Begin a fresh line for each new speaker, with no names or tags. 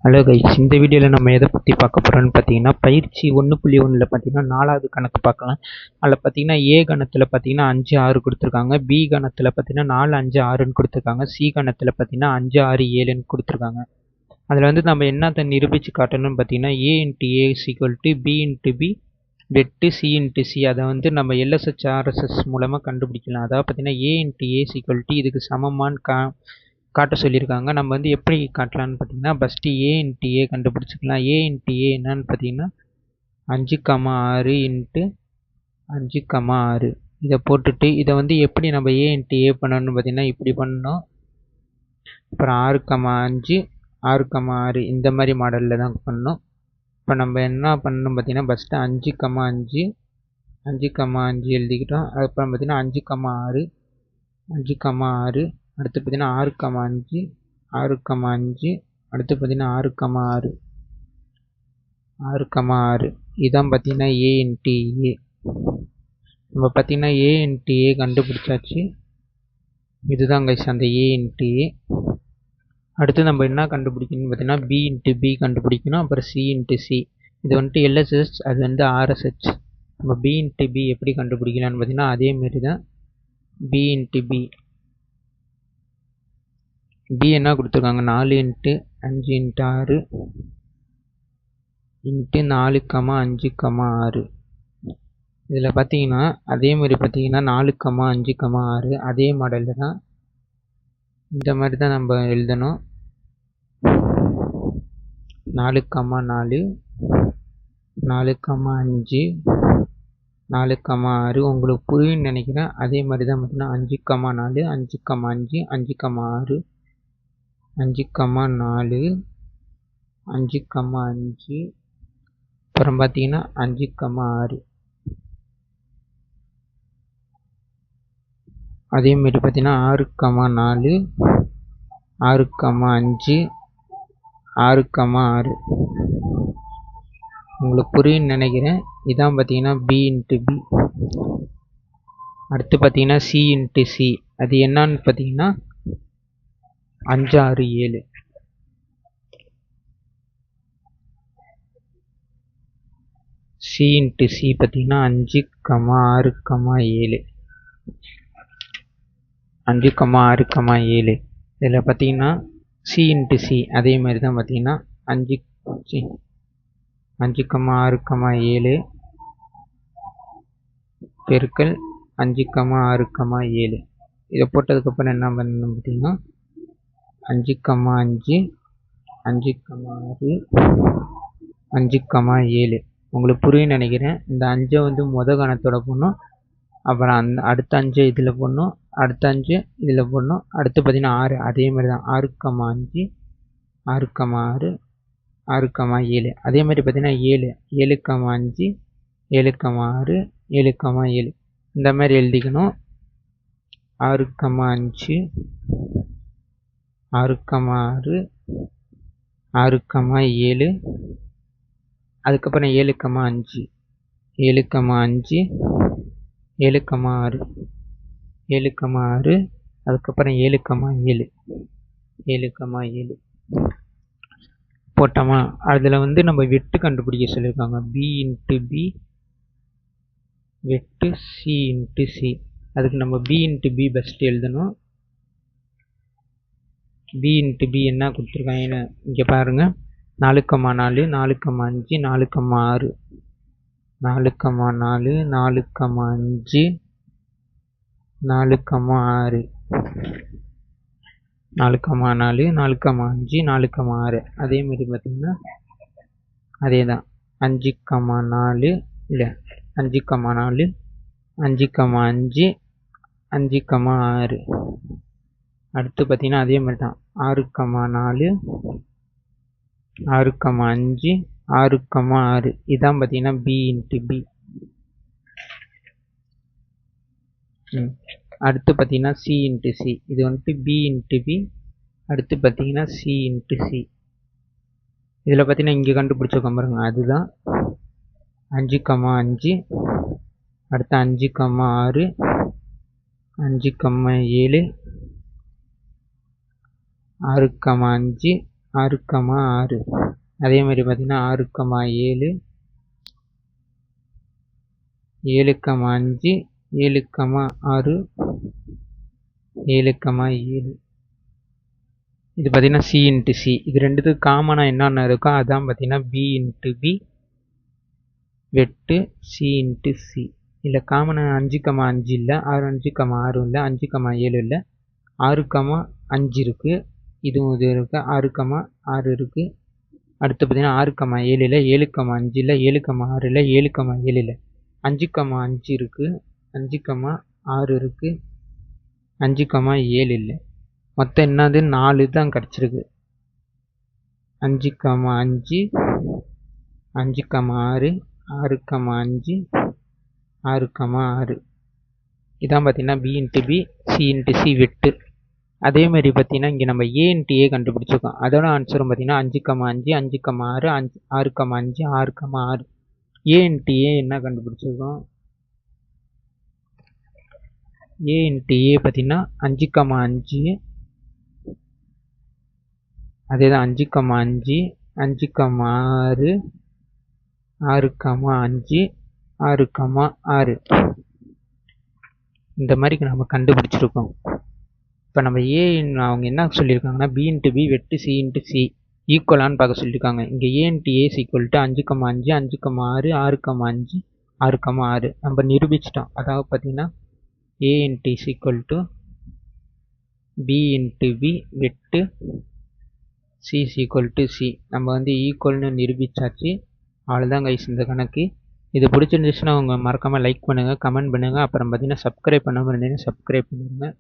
Hello guys, இந்த வீடியோவில் நம்ம எதை பற்றி பார்க்க போகிறோன்னு பார்த்தீங்கன்னா, பயிற்சி 1.1ல் பார்த்தீங்கன்னா 4வது கணக்கு பார்க்கலாம். அதில் பார்த்தீங்கன்னா ஏ கணத்தில் பார்த்தீங்கன்னா 5, 6 கொடுத்துருக்காங்க. பி கணத்தில் பார்த்தீங்கன்னா 4, 5, 6ன்னு கொடுத்துருக்காங்க. சி கணத்தில் பார்த்தீங்கன்னா 5, 6, 7ன்னு கொடுத்துருக்காங்க. அதில் வந்து நம்ம என்னத்தை நிரூபித்து காட்டணும்னு பார்த்தீங்கன்னா, A into A equal to B into B வெட்டு சி இன்ட்டு சி. அதை வந்து நம்ம எல்எஸ்ஹெச் ஆர்எஸ்எஸ் மூலமாக கண்டுபிடிக்கலாம். அதாவது பார்த்தீங்கன்னா A into A equal to இதுக்கு சமமானு காட்ட சொல்லியிருக்காங்க. நம்ம வந்து எப்படி காட்டலான்னு பார்த்தீங்கன்னா, ஃபஸ்ட்டு ஏ இன்ட்டு ஏ கண்டுபிடிச்சிக்கலாம். ஏ இன்ட்டு ஏ என்னன்னு பார்த்தீங்கன்னா 5,6 இன்ட்டு 5,6 இதை போட்டுட்டு இதை வந்து எப்படி நம்ம ஏ இன்ட்டு ஏ பண்ணணும்னு பார்த்தீங்கன்னா இப்படி பண்ணணும். அப்புறம் 6,5 6,6 இந்த மாதிரி மாடலில் தான் பண்ணணும். இப்போ நம்ம என்ன பண்ணணும் பார்த்தீங்கன்னா, ஃபஸ்ட்டு 5,5 5,5 எழுதிக்கிட்டோம். அதுக்கப்புறம் பார்த்தீங்கன்னா 5,6 5,6 அடுத்து பார்த்தீங்கன்னா 6,5 6,5 அடுத்து பார்த்தீங்கன்னா 6,6 6,6 இதான் பார்த்தீங்கன்னா ஏ இன்ட்டு ஏ. நம்ம பார்த்தீங்கன்னா ஏ இன்ட்டு ஏ கண்டுபிடிச்சாச்சு. இதுதான் கைஸ் அந்த ஏ இன்ட்டு ஏ. அடுத்து நம்ம என்ன கண்டுபிடிக்கணும்னு பார்த்தீங்கன்னா பி இன்ட்டு பி கண்டுபிடிக்கணும். அப்புறம் சி இன்ட்டு சி. இது வந்துட்டு எல்எஸ்ஹெச், அது வந்து ஆர்எஸ்ஹெச். நம்ம பி இன்ட்டு பி எப்படி கண்டுபிடிக்கலான்னு பார்த்தீங்கன்னா அதேமாரி தான். பி இன்ட்டு பி பி என்ன கொடுத்துருக்காங்க, 4 இன்ட்டு 5 இன்ட்டு 6 இன்ட்டு 4,5,6. இதில் பார்த்தீங்கன்னா அதே மாதிரி பார்த்தீங்கன்னா 4,5,6 அதே மாடலில் தான். இந்த மாதிரி தான் நம்ம எழுதணும். 4,4 4,5 4,6 உங்களுக்கு புரியும்னு நினைக்கிறேன். அதே மாதிரி தான் பார்த்தீங்கன்னா 5,4 5,5 5,6 5,4 5,5 அப்புறம் பார்த்தீங்கன்னா 5,6 அதேமாரி பார்த்தீங்கன்னா 6,4 6,5 6,6 உங்களுக்கு புரியும்னு நினைக்கிறேன். இதான் பார்த்தீங்கன்னா பி இன்ட்டு பி. அடுத்து பார்த்தீங்கன்னா சி இன்ட்டு சி. அது என்னன்னு பார்த்தீங்கன்னா 5, 6, 7. சி இன்ட்டு சி பார்த்தீங்கன்னா 5, 6, 7 5, 6, 7. இதில் பார்த்தீங்கன்னா சி இன்ட்டு சி அதே மாதிரி தான் பார்த்தீங்கன்னா 5, 6, 7 பெருக்கல் 5, 6, 7. இதை போட்டதுக்கப்புறம் என்ன பண்ணணும் பார்த்தீங்கன்னா 5, 5 5, 6 5, 7. உங்களுக்கு புரியும்னு நினைக்கிறேன். இந்த 5 வந்து மொதல் கணத்தோட போடணும். அப்புறம் அடுத்த 5 இதில் போடணும். அடுத்த 5 இதில் போடணும். அடுத்து பார்த்தீங்கன்னா 6 அதே மாதிரி தான். 6,5 6,6 6,7 அதே மாதிரி பார்த்தீங்கன்னா 7 7,5 7,6 7,7 இந்த மாதிரி எழுதிக்கணும். 6,5 6,6 6,7 அதுக்கப்புறம் 7,5 7,5 7,6 7,6 அதுக்கப்புறம் 7,7 7,7 போட்டோமா. அதில் வந்து நம்ம வெட்டு கண்டுபிடிக்க சொல்லியிருக்காங்க. பி இன்ட்டு பி வெட்டு சி இன்ட்டு சி. அதுக்கு நம்ம பி இன்ட்டு பி பெஸ்ட்டு எழுதணும். பி இன்ட்டு பி என்ன கொடுத்துருக்காங்க இங்கே பாருங்கள். 4,4 4,5 4,6 4,4 4,5 4,6 4,4 4,5 4,6 அதே மாதிரி பார்த்தீங்கன்னா அதே தான் 5,4 இல்லை 5,4 5,5 5,6 அடுத்து பார்த்தீங்கன்னா அதே மாதிரி தான் 6,4 6,5 6,6 இதான் பார்த்தீங்கன்னா பி இன்ட்டு பி. அடுத்து பார்த்தீங்கன்னா சி இன்ட்டு சி. இது வந்துட்டு பி இன்ட்டு பி. அடுத்து பார்த்தீங்கன்னா சி இன்ட்டு சி. இதில் பார்த்தீங்கன்னா இங்கே கண்டுபிடிச்சிருக்கோம் பாருங்க, அதுதான் 5,5 அடுத்து 5,6 5,7 6,5 6, 6. அதே மாதிரி பார்த்தீங்கன்னா 6, 7, 7, 5, 7, 6, 7, 7. இது பார்த்தீங்கன்னா சி இன்ட்டு சி. இது ரெண்டுத்துக்கு காமனாக என்னென்ன இருக்கோ அதான் பார்த்தீங்கன்னா பி இன்ட்டு பி வெட்டு சி இன்ட்டு சி. இல்லை காமனாக 5, 5 இல்லை, 6, 5, 6 இல்லை, 5, 7 இல்லை, 6, 5 இருக்குது. இதுவும் இது இருக்குது, 6, 6 இருக்குது. அடுத்து பார்த்தீங்கன்னா 6, 7 இல்லை, 7, 5 இல்லை, 7, 6 இல்லை, 7, 7 இல்லை, 5, 5 இருக்குது, 5, 6 இருக்குது, 5, 7 இல்லை. மொத்தம் என்னது 4 தான் கிடச்சிருக்கு. 5, 5, 5, 6, 6, 5, 6, 6. இதான் பார்த்தீங்கன்னா B into B C into C வெட்டு. அதேமாதிரி பார்த்தீங்கன்னா இங்கே நம்ம ஏ இன்ட்டு ஏ கண்டுபிடிச்சிருக்கோம். அதோட ஆன்சரும் பார்த்தீங்கன்னா 5, 5, 5, 6, 6, 5, 6, 6. ஏ இன்ட்டு ஏ என்ன கண்டுபிடிச்சிருக்கோம்? ஏ இன்ட்டு ஏ பார்த்தீங்கன்னா 5, 5. அதே தான் 5, 5, 5, 6, 6, 5, 6, 6. இந்த மாதிரி நம்ம கண்டுபிடிச்சிருக்கோம். இப்போ நம்ம ஏ அவங்க என்ன சொல்லியிருக்காங்கன்னா பி இன்ட்டு பி வெட்டு சி இன்ட்டு சி ஈக்குவலான்னு பார்க்க சொல்லியிருக்காங்க. இங்கே ஏ இன்ட்டு ஏ ஈக்குவல் டு 5, 5, 5, 6, 6, 5, 6, 6. நம்ம நிரூபிச்சிட்டோம். அதாவது பார்த்தீங்கன்னா A into is equal to B into B வெட்டு C is equal to C. நம்ம வந்து ஈக்குவல்னு நிரூபிச்சாச்சு. அவ்வளோதான் கைஸ் இந்த கணக்கு. இது பிடிச்சிருந்துச்சுன்னா அவங்க மறக்காமல் லைக் பண்ணுங்கள், கமெண்ட் பண்ணுங்கள். அப்புறம் பார்த்தீங்கன்னா சப்ஸ்கிரைப் பண்ணாமல் இருந்தீங்கன்னா சப்ஸ்கிரைப் பண்ணுங்கள்.